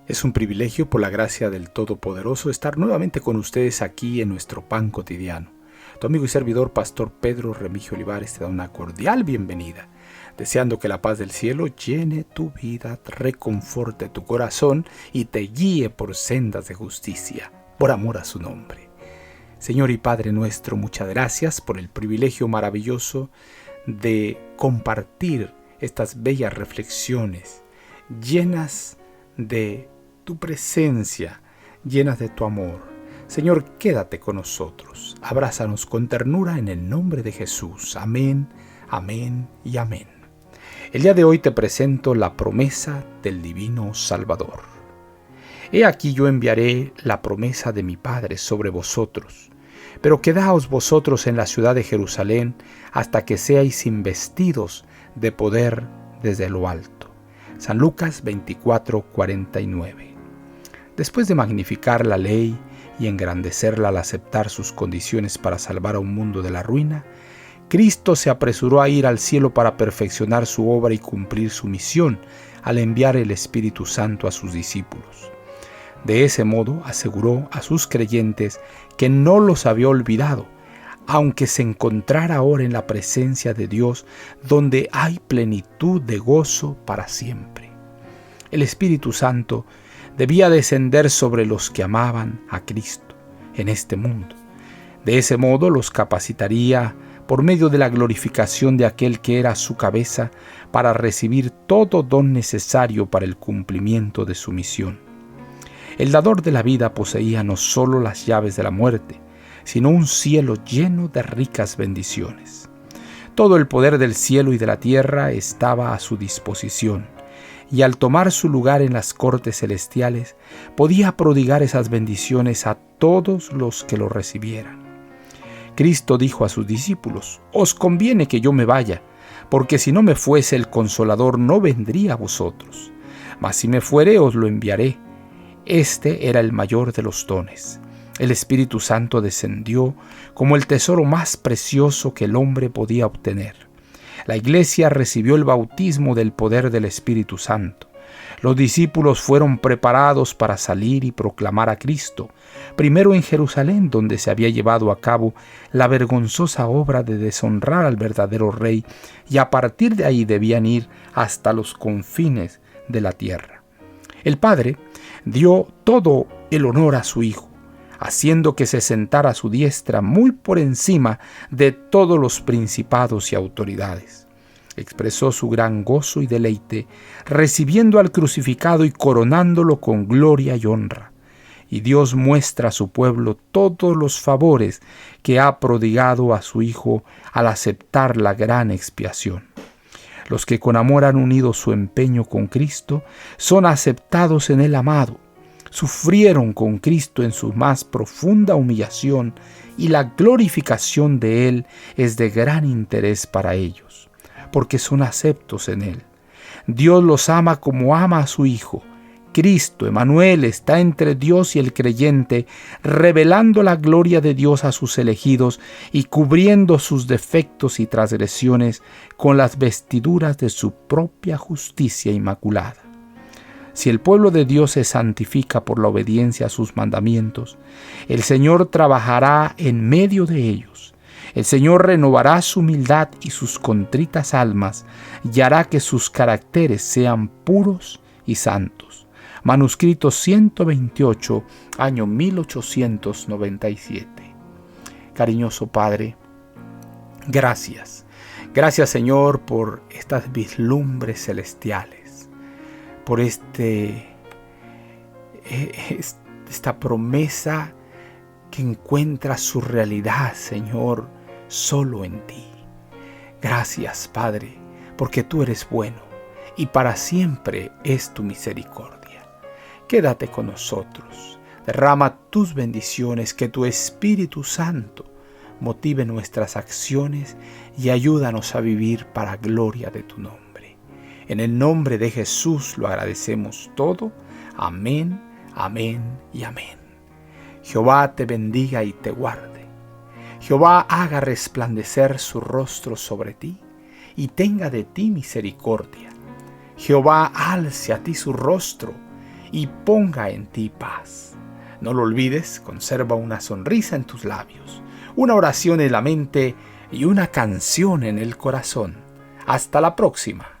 Es un privilegio, por la gracia del Todopoderoso, estar nuevamente con ustedes aquí en nuestro pan cotidiano. Tu amigo y servidor, Pastor Pedro Remigio Olivares, te da una cordial bienvenida, deseando que la paz del cielo llene tu vida, reconforte tu corazón y te guíe por sendas de justicia, por amor a su nombre. Señor y Padre nuestro, muchas gracias por el privilegio maravilloso de compartir estas bellas reflexiones llenas de tu presencia, llenas de tu amor. Señor, quédate con nosotros. Abrázanos con ternura en el nombre de Jesús. Amén, amén y amén. El día de hoy te presento la promesa del Divino Salvador. He aquí yo enviaré la promesa de mi Padre sobre vosotros, pero quedaos vosotros en la ciudad de Jerusalén hasta que seáis investidos de poder desde lo alto. San Lucas 24:49. Después de magnificar la ley y engrandecerla al aceptar sus condiciones para salvar a un mundo de la ruina, Cristo se apresuró a ir al cielo para perfeccionar su obra y cumplir su misión al enviar el Espíritu Santo a sus discípulos. De ese modo aseguró a sus creyentes que no los había olvidado, aunque se encontrara ahora en la presencia de Dios, donde hay plenitud de gozo para siempre. El Espíritu Santo debía descender sobre los que amaban a Cristo en este mundo. De ese modo los capacitaría por medio de la glorificación de aquel que era su cabeza para recibir todo don necesario para el cumplimiento de su misión. El dador de la vida poseía no solo las llaves de la muerte, sino un cielo lleno de ricas bendiciones. Todo el poder del cielo y de la tierra estaba a su disposición, y al tomar su lugar en las cortes celestiales, podía prodigar esas bendiciones a todos los que lo recibieran. Cristo dijo a sus discípulos: «Os conviene que yo me vaya, porque si no me fuese el Consolador no vendría a vosotros. Mas si me fuere os lo enviaré». Este era el mayor de los dones. El Espíritu Santo descendió como el tesoro más precioso que el hombre podía obtener. La Iglesia recibió el bautismo del poder del Espíritu Santo. Los discípulos fueron preparados para salir y proclamar a Cristo, primero en Jerusalén, donde se había llevado a cabo la vergonzosa obra de deshonrar al verdadero Rey, y a partir de ahí debían ir hasta los confines de la tierra. El Padre dio todo el honor a su Hijo, haciendo que se sentara a su diestra muy por encima de todos los principados y autoridades. Expresó su gran gozo y deleite, recibiendo al crucificado y coronándolo con gloria y honra. Y Dios muestra a su pueblo todos los favores que ha prodigado a su Hijo al aceptar la gran expiación. Los que con amor han unido su empeño con Cristo son aceptados en el amado. Sufrieron con Cristo en su más profunda humillación y la glorificación de Él es de gran interés para ellos, porque son aceptos en Él. Dios los ama como ama a su Hijo. Cristo, Emmanuel, está entre Dios y el creyente, revelando la gloria de Dios a sus elegidos y cubriendo sus defectos y transgresiones con las vestiduras de su propia justicia inmaculada. Si el pueblo de Dios se santifica por la obediencia a sus mandamientos, el Señor trabajará en medio de ellos. El Señor renovará su humildad y sus contritas almas y hará que sus caracteres sean puros y santos. Manuscrito 128, año 1897. Cariñoso Padre, gracias. Gracias, Señor, por estas vislumbres celestiales, por esta promesa que encuentra su realidad, Señor, solo en ti. Gracias, Padre, porque tú eres bueno y para siempre es tu misericordia. Quédate con nosotros, derrama tus bendiciones, que tu Espíritu Santo motive nuestras acciones y ayúdanos a vivir para gloria de tu nombre. En el nombre de Jesús lo agradecemos todo. Amén, amén y amén. Jehová te bendiga y te guarde. Jehová haga resplandecer su rostro sobre ti y tenga de ti misericordia. Jehová alce a ti su rostro y ponga en ti paz. No lo olvides, conserva una sonrisa en tus labios, una oración en la mente y una canción en el corazón. Hasta la próxima.